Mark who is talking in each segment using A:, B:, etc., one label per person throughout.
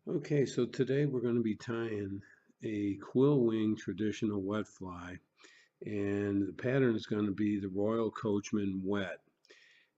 A: Okay, so today we're going to be tying a quill wing traditional wet fly, and the pattern is going to be the Royal Coachman wet.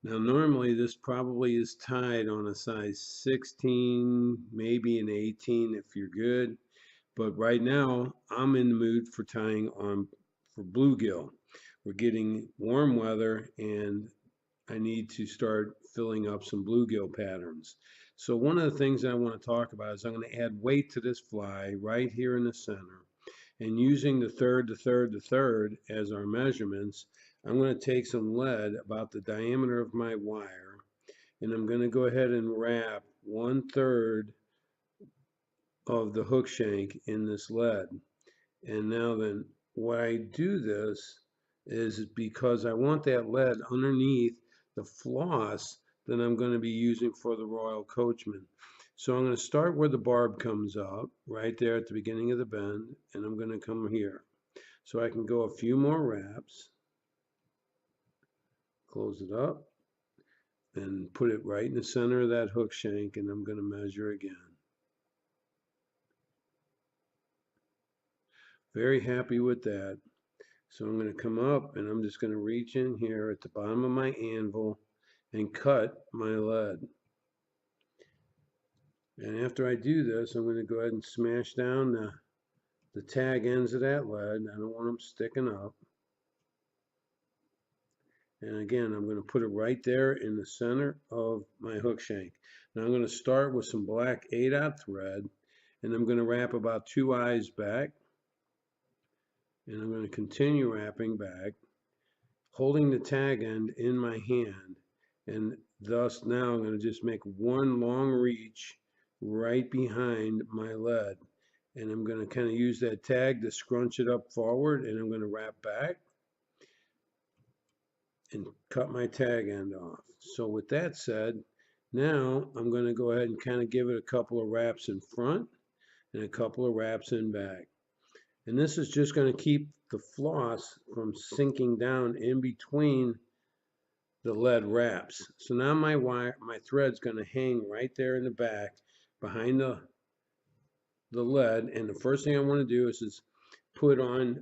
A: Now, normally this probably is tied on a size 16, maybe an 18 if you're good, but right now I'm in the mood for tying on for bluegill. We're getting warm weather, and I need to start filling up some bluegill patterns. So one of the things I want to talk about is I'm going to add weight to this fly right here in the center. And using the third as our measurements, I'm going to take some lead about the diameter of my wire, and I'm going to go ahead and wrap 1/3 of the hook shank in this lead. And now then, why I do this is because I want that lead underneath the floss that I'm going to be using for the Royal Coachman. So I'm going to start where the barb comes up, right there at the beginning of the bend, and I'm going to come here. So I can go a few more wraps, close it up, and put it right in the center of that hook shank, and I'm going to measure again. Very happy with that. So I'm going to come up and I'm just going to reach in here at the bottom of my anvil and cut my lead. And after I do this, I'm going to go ahead and smash down the tag ends of that lead. I don't want them sticking up. And again, I'm going to put it right there in the center of my hook shank. Now I'm going to start with some black 8/0 thread, and I'm going to wrap about 2 eyes back. And I'm going to continue wrapping back, holding the tag end in my hand, and thus now I'm going to just make one long reach right behind my lead, and I'm going to kind of use that tag to scrunch it up forward, and I'm going to wrap back and cut my tag end off. So with that said, now I'm going to go ahead and kind of give it a couple of wraps in front and a couple of wraps in back. And this is just going to keep the floss from sinking down in between the lead wraps. So now my thread's going to hang right there in the back behind the lead. And the first thing I want to do is put on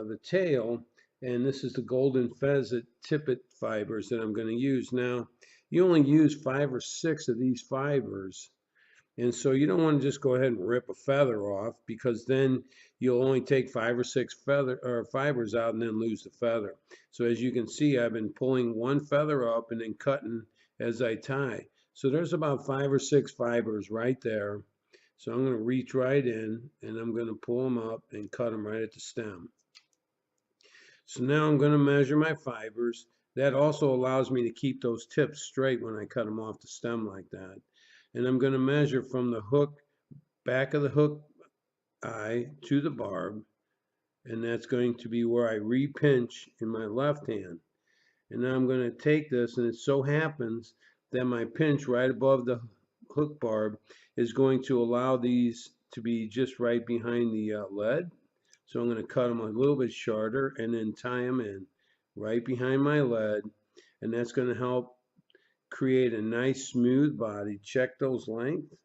A: the tail. And this is the golden pheasant tippet fibers that I'm going to use. Now, you only use 5 or 6 of these fibers. And so you don't want to just go ahead and rip a feather off, because then you'll only take 5 or 6 fibers out and then lose the feather. So as you can see, I've been pulling one feather up and then cutting as I tie. So there's about 5 or 6 fibers right there. So I'm going to reach right in and I'm going to pull them up and cut them right at the stem. So now I'm going to measure my fibers. That also allows me to keep those tips straight when I cut them off the stem like that. And I'm going to measure from the hook, back of the hook eye to the barb, and that's going to be where I re-pinch in my left hand. And now I'm going to take this, and it so happens that my pinch right above the hook barb is going to allow these to be just right behind the lead. So I'm going to cut them a little bit shorter and then tie them in right behind my lead, and that's going to help create a nice smooth body. Check those lengths,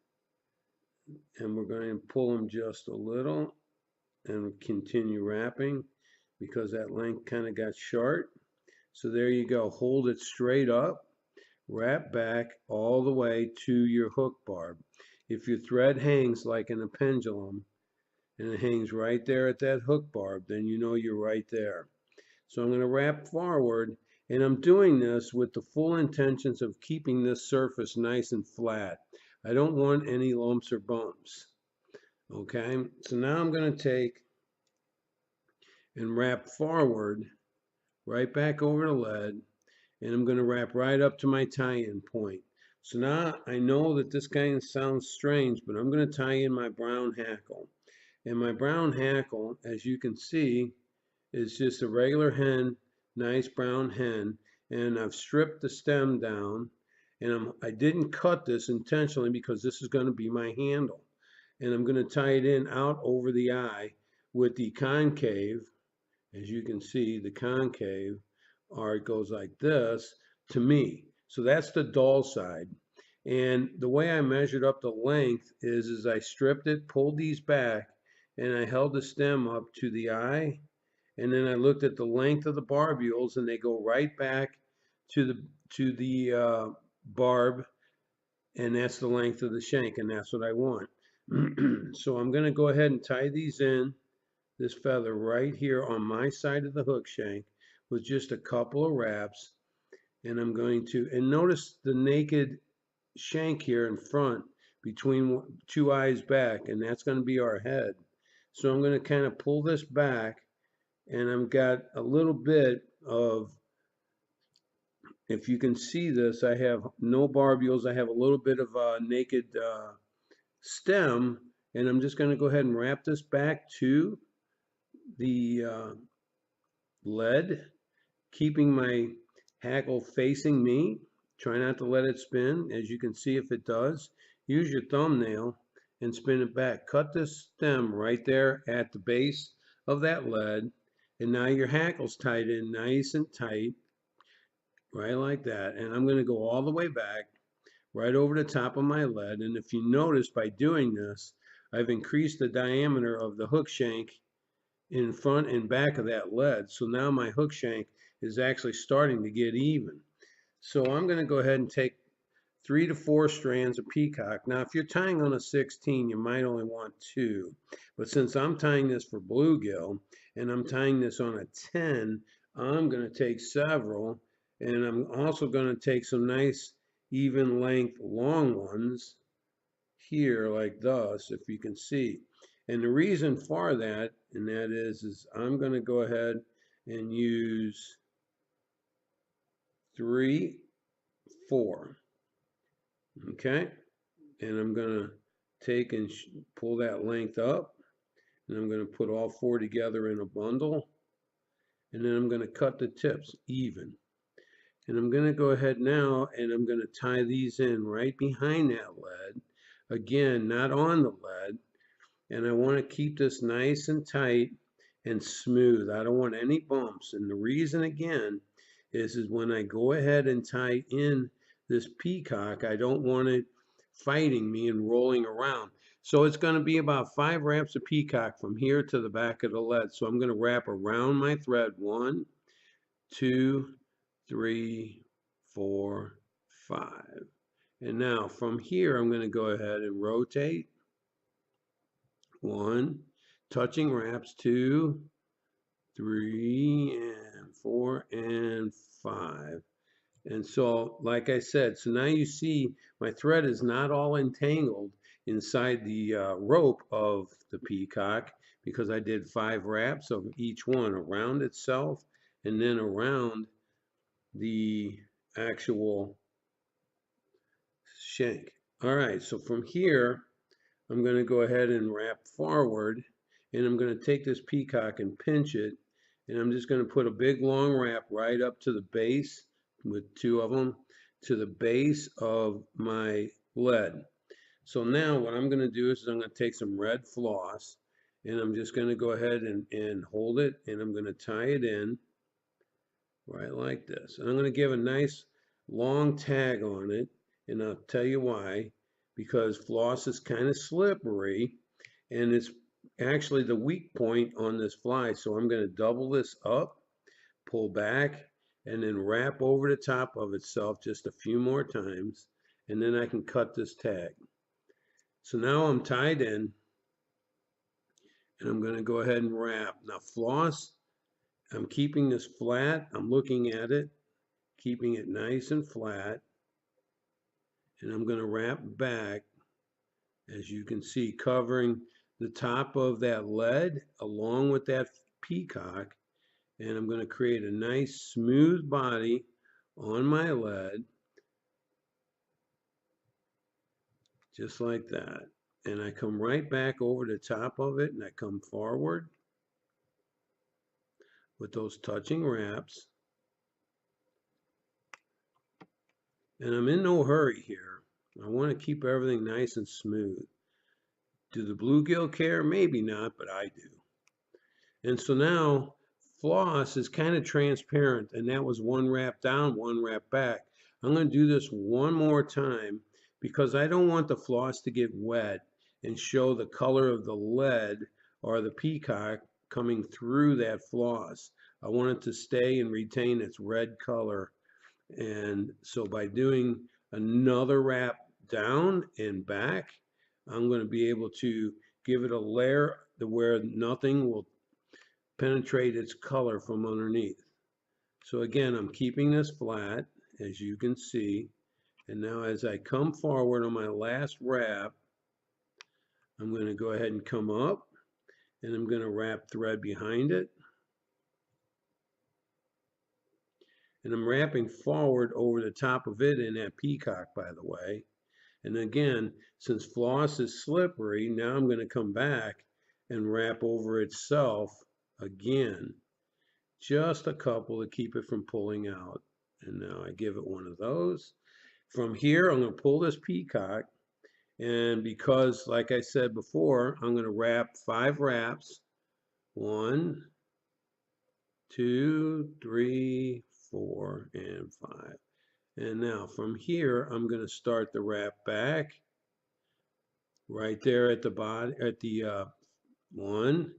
A: and we're going to pull them just a little and continue wrapping because that length kind of got short. So there you go. Hold it straight up, wrap back all the way to your hook barb. If your thread hangs like in a pendulum and it hangs right there at that hook barb, then you know you're right there. So I'm going to wrap forward, and I'm doing this with the full intentions of keeping this surface nice and flat. I don't want any lumps or bumps. Okay, so now I'm going to take and wrap forward right back over the lead, and I'm going to wrap right up to my tie-in point. So now I know that this kind of sounds strange, but I'm going to tie in my brown hackle. And my brown hackle, as you can see, is just a regular hen, nice brown hen, and I've stripped the stem down, and I didn't cut this intentionally because this is going to be my handle. And I'm going to tie it in out over the eye with the concave. As you can see, the concave, or it goes like this to me. So that's the dull side. And the way I measured up the length is I stripped it, pulled these back, and I held the stem up to the eye, and then I looked at the length of the barbules, and they go right back to the barb, and that's the length of the shank, and that's what I want. So I'm going to go ahead and tie these in, this feather right here on my side of the hook shank with just a couple of wraps, and I'm going to, and notice the naked shank here in front between two eyes back, and that's going to be our head. So I'm going to kind of pull this back, and I've got a little bit of, if you can see this, I have no barbules. I have a little bit of a naked stem, and I'm just going to go ahead and wrap this back to the lead, keeping my hackle facing me. Try not to let it spin. As you can see, if it does, use your thumbnail and spin it back. Cut this stem right there at the base of that lead, and now your hackle's tied in nice and tight, right like that. And I'm going to go all the way back, right over the top of my lead. And if you notice, by doing this, I've increased the diameter of the hook shank in front and back of that lead. So now my hook shank is actually starting to get even. So I'm going to go ahead and take 3 to 4 strands of peacock. Now, if you're tying on a 16, you might only want 2. But since I'm tying this for bluegill, and I'm tying this on a 10, I'm going to take several. And I'm also going to take some nice even length long ones here like this, if you can see. And the reason for that, and that is I'm going to go ahead and use 3, 4. Okay, and I'm going to take and pull that length up, and I'm going to put all 4 together in a bundle, and then I'm going to cut the tips even. And I'm going to go ahead now, and I'm going to tie these in right behind that lead. Again, not on the lead. And I want to keep this nice and tight and smooth. I don't want any bumps. And the reason, again, is when I go ahead and tie in this peacock, I don't want it fighting me and rolling around. So it's going to be about 5 wraps of peacock from here to the back of the lead. So I'm going to wrap around my thread 1, 2, 3, 4, 5. And now from here, I'm going to go ahead and rotate. 1, touching wraps 2, 3, and 4, and 5. And so, like I said, so now you see my thread is not all entangled inside the rope of the peacock, because I did 5 wraps of each one around itself and then around the actual shank. All right, so from here, I'm going to go ahead and wrap forward, and I'm going to take this peacock and pinch it, and I'm just going to put a big long wrap right up to the base with 2 of them to the base of my lead. So now what I'm going to do is I'm going to take some red floss, and I'm just going to go ahead and hold it, and I'm going to tie it in right like this. And I'm going to give a nice long tag on it, and I'll tell you why. Because floss is kind of slippery, and it's actually the weak point on this fly. So I'm going to double this up, pull back, and then wrap over the top of itself just a few more times, and then I can cut this tag. So now I'm tied in, and I'm going to go ahead and wrap. Now floss, I'm keeping this flat. I'm looking at it, keeping it nice and flat, and I'm going to wrap back, as you can see, covering the top of that lead along with that peacock. And I'm going to create a nice smooth body on my lead, just like that. And I come right back over the top of it, and I come forward with those touching wraps. And I'm in no hurry here. I want to keep everything nice and smooth. Do the bluegill care? Maybe not, but I do. And so now floss is kind of transparent, and that was 1 wrap down, 1 wrap back. I'm going to do this one more time because I don't want the floss to get wet and show the color of the lead or the peacock coming through that floss. I want it to stay and retain its red color. And so by doing another wrap down and back, I'm going to be able to give it a layer to where nothing will penetrate its color from underneath. So again, I'm keeping this flat, as you can see. And now as I come forward on my last wrap, I'm going to go ahead and come up, and I'm going to wrap thread behind it. And I'm wrapping forward over the top of it in that peacock, by the way. And again, since floss is slippery, now I'm going to come back and wrap over itself again. Just a couple to keep it from pulling out. And now I give it one of those. From here, I'm going to pull this peacock. And because, like I said before, I'm going to wrap 5 wraps. 1, 2, 3, 4, and 5. And now from here, I'm going to start the wrap back right there at the bottom, at the 1,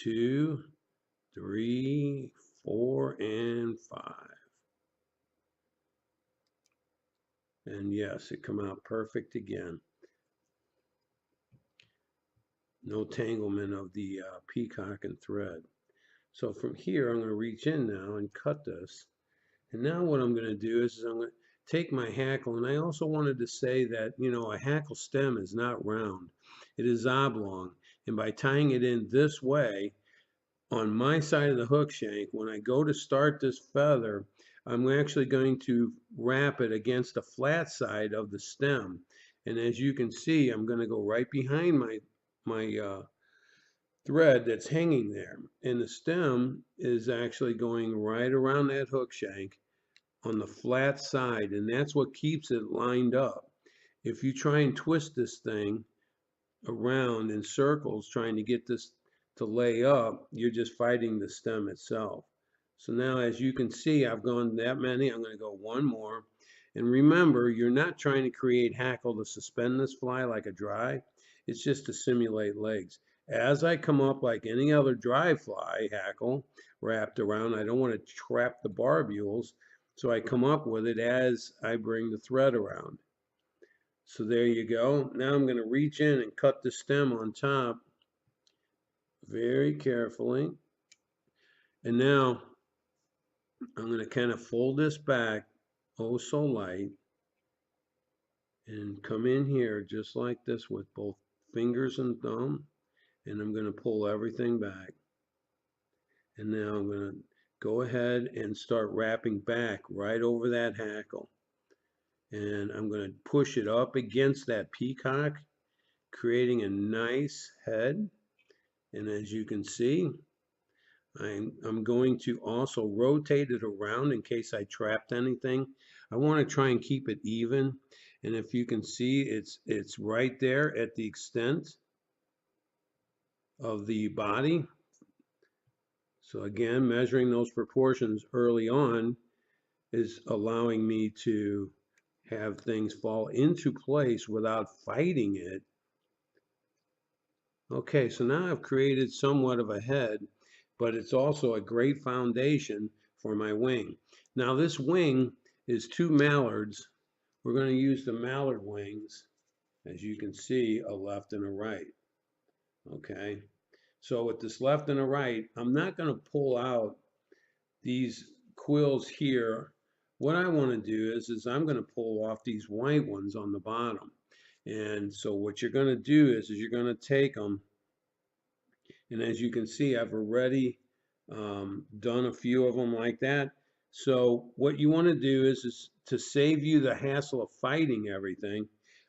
A: 2, 3, 4, and 5. And yes, it come out perfect again. No tanglement of the peacock and thread. So from here, I'm going to reach in now and cut this. And now what I'm going to do is I'm going to take my hackle, and I also wanted to say that, you know, a hackle stem is not round. It is oblong. And by tying it in this way, on my side of the hook shank, when I go to start this feather, I'm actually going to wrap it against the flat side of the stem. And as you can see, I'm going to go right behind my thread that's hanging there. And the stem is actually going right around that hook shank on the flat side, and that's what keeps it lined up. If you try and twist this thing around in circles trying to get this to lay up, you're just fighting the stem itself. So now, as you can see, I've gone that many. I'm going to go one more. And remember, you're not trying to create hackle to suspend this fly like a dry. It's just to simulate legs. As I come up like any other dry fly hackle wrapped around, I don't want to trap the barbules. So I come up with it as I bring the thread around. So there you go. Now I'm going to reach in and cut the stem on top very carefully. And now I'm going to kind of fold this back, oh so light, and come in here just like this with both fingers and thumb. And I'm going to pull everything back. And now I'm going to go ahead and start wrapping back right over that hackle. And I'm going to push it up against that peacock, creating a nice head. And as you can see, I'm going to also rotate it around in case I trapped anything. I want to try and keep it even. And if you can see, it's right there at the extent of the body. So again, measuring those proportions early on is allowing me to have things fall into place without fighting it. Okay, so now I've created somewhat of a head, but it's also a great foundation for my wing. Now this wing is 2 mallards. We're going to use the mallard wings, as you can see, a left and a right. Okay, so with this left and a right, I'm not going to pull out these quills here. What I want to do is I'm going to pull off these white ones on the bottom. And so what you're going to do is you're going to take them, and as you can see, I've already done a few of them like that. So what you want to do is to save you the hassle of fighting everything,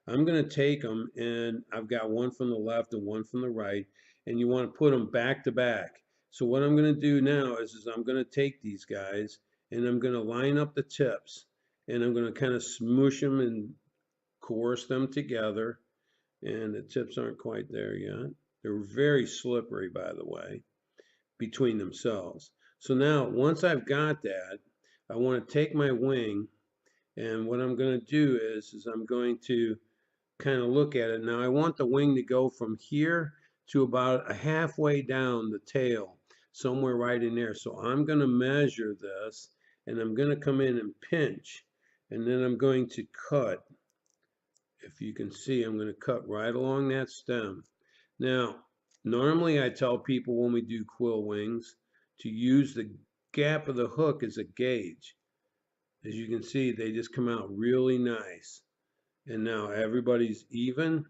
A: I'm going to take them, and I've got one from the left and one from the right, and you want to put them back to back. So what I'm going to do now is I'm going to take these guys, and I'm going to line up the tips, and I'm going to kind of smoosh them and coerce them together. And the tips aren't quite there yet. They're very slippery, by the way, between themselves. So now, once I've got that, I want to take my wing And what I'm going to do is I'm going to kind of look at it. Now I want the wing to go from here to about a halfway down the tail, somewhere right in there. So I'm going to measure this, and I'm going to come in and pinch, and then I'm going to cut. If you can see, I'm going to cut right along that stem. Now, normally I tell people when we do quill wings to use the gap of the hook as a gauge. As you can see, they just come out really nice. And now everybody's even,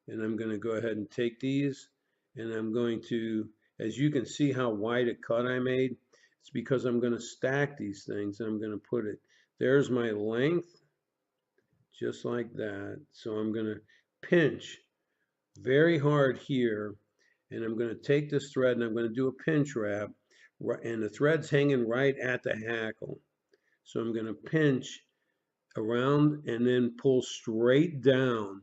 A: and I'm going to go ahead and take these, and I'm going to, as you can see how wide a cut I made, it's because I'm going to stack these things, and I'm going to put it, there's my length, just like that. So I'm going to pinch very hard here, and I'm going to take this thread and I'm going to do a pinch wrap, and the thread's hanging right at the hackle. So I'm going to pinch around and then pull straight down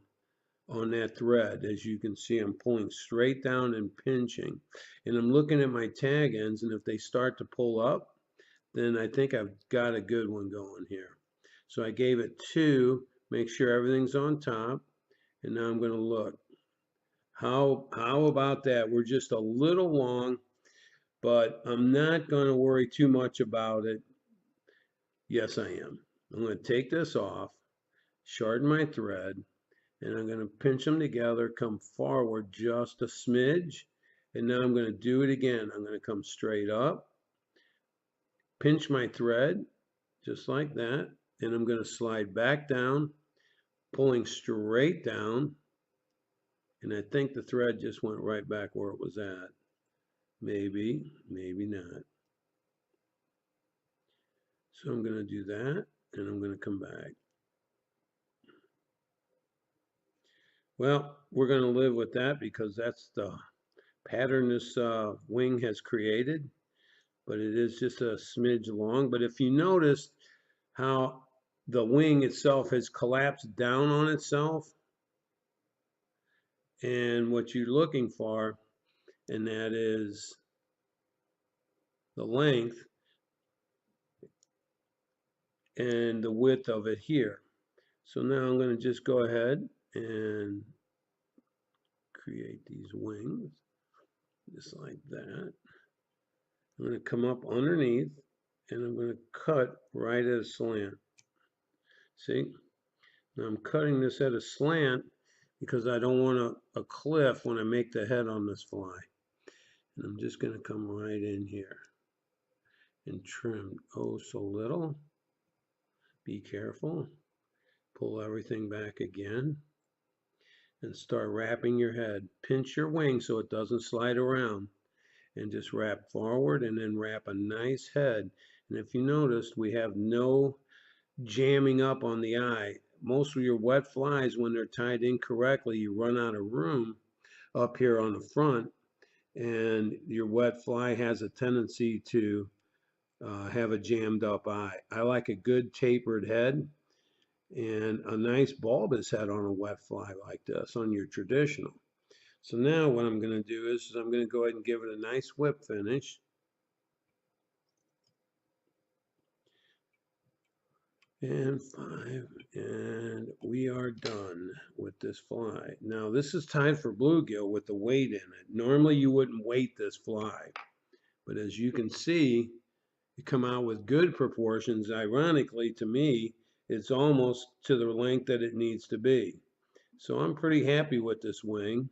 A: on that thread. As you can see, I'm pulling straight down and pinching, and I'm looking at my tag ends, and if they start to pull up, then I think I've got a good one going here. So I gave it 2, make sure everything's on top, and now I'm going to look. How about that? We're just a little long, but I'm not going to worry too much about it. Yes, I am. I'm going to take this off, shorten my thread, and I'm going to pinch them together, come forward just a smidge, and now I'm going to do it again. I'm going to come straight up, pinch my thread, just like that, and I'm going to slide back down, pulling straight down, and I think the thread just went right back where it was at. Maybe, maybe not. So I'm going to do that, and I'm going to come back. Well, we're going to live with that because that's the pattern this wing has created, but it is just a smidge long. But if you notice how the wing itself has collapsed down on itself, and what you're looking for, and that is the length and the width of it here. So now I'm going to just go ahead and create these wings just like that. I'm going to come up underneath, and I'm going to cut right at a slant. See? Now I'm cutting this at a slant because I don't want a cliff when I make the head on this fly. And I'm just going to come right in here and trim oh so little. Be careful. Pull everything back again and start wrapping your head. Pinch your wing so it doesn't slide around, and just wrap forward and then wrap a nice head. And if you noticed, we have no jamming up on the eye. Most of your wet flies, when they're tied incorrectly, you run out of room up here on the front, and your wet fly has a tendency to have a jammed up eye. I like a good tapered head and a nice bulbous head on a wet fly like this, on your traditional. So now what I'm going to do is I'm going to go ahead and give it a nice whip finish. And 5, and we are done with this fly. Now this is tied for bluegill with the weight in it. Normally you wouldn't weight this fly, but as you can see, you come out with good proportions. Ironically, to me, it's almost to the length that it needs to be. So I'm pretty happy with this wing,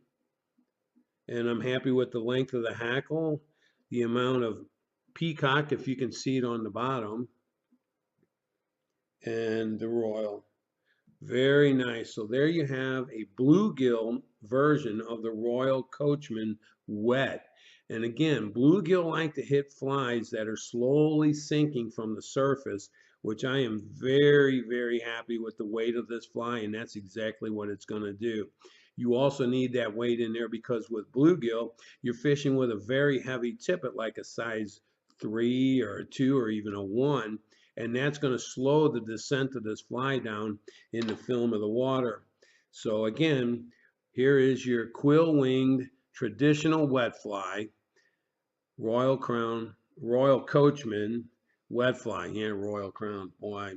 A: and I'm happy with the length of the hackle, the amount of peacock, if you can see it on the bottom, and the royal. Very nice. So there you have a bluegill version of the Royal Coachman wet. And again, bluegill like to hit flies that are slowly sinking from the surface, which I am very, very happy with the weight of this fly, and that's exactly what it's going to do. You also need that weight in there because with bluegill, you're fishing with a very heavy tippet like a size 3 or a 2 or even a 1. And that's going to slow the descent of this fly down in the film of the water. So again, here is your quill-winged traditional wet fly, Royal Coachman wet fly. Yeah, Royal Crown. Boy,